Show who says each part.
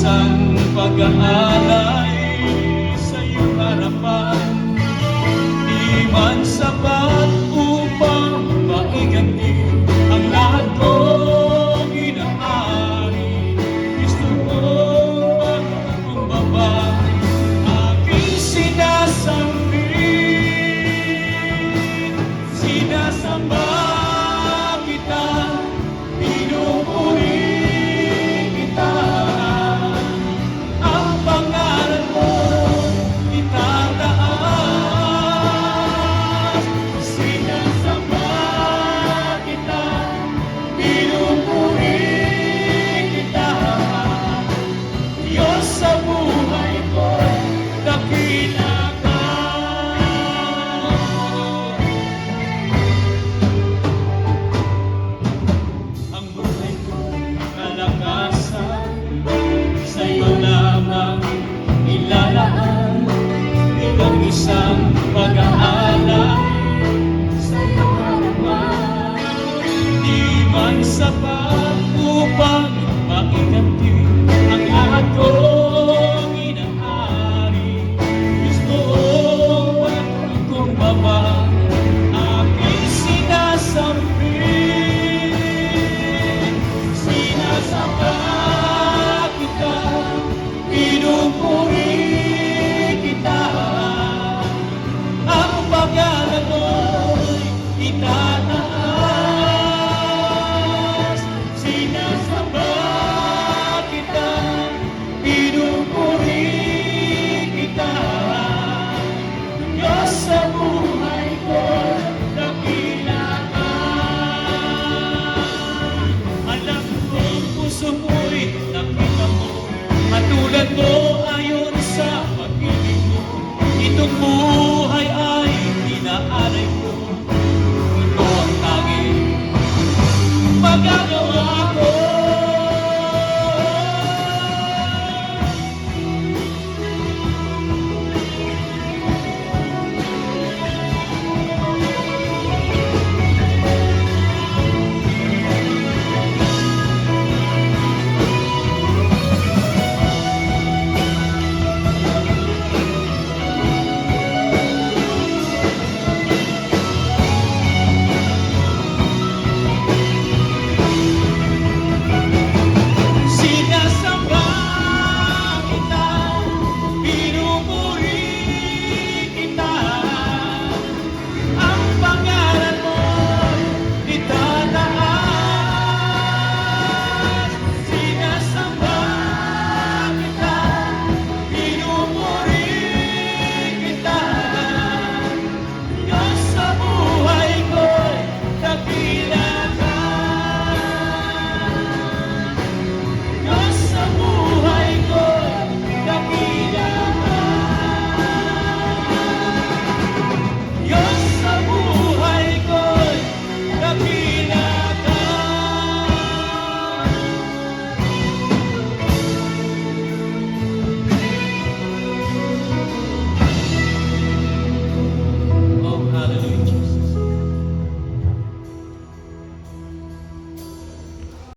Speaker 1: isang pag-aalay sa iyong harapan. Di man sapat upang maiganti ang lahat kong inaari. Gusto kong magkumbaba, aking sinasambit. Sinasamba kita, pinupuri kita. Ang pangalan mo itataas. Sinasamba kita, pinupuri kita. Diyos sa buhay ko, dakila ka. Ang buhay ko, kalakasan, sa'yo lamang ilalaan. Bilang isang pag-aalay sa iyong harapan. Di man sapat upang maiganti ang lahat kong inaari. Gusto kong magkumbaba, aking sinasambit. Sinasamba kita, pinupuri kita. Ang pangalan mo'y itataas. Sinasamba kita, pinupuri kita. Diyos sa buhay ko, dakila ka. Alam kong puso mo'y nakita mo, at tulad mo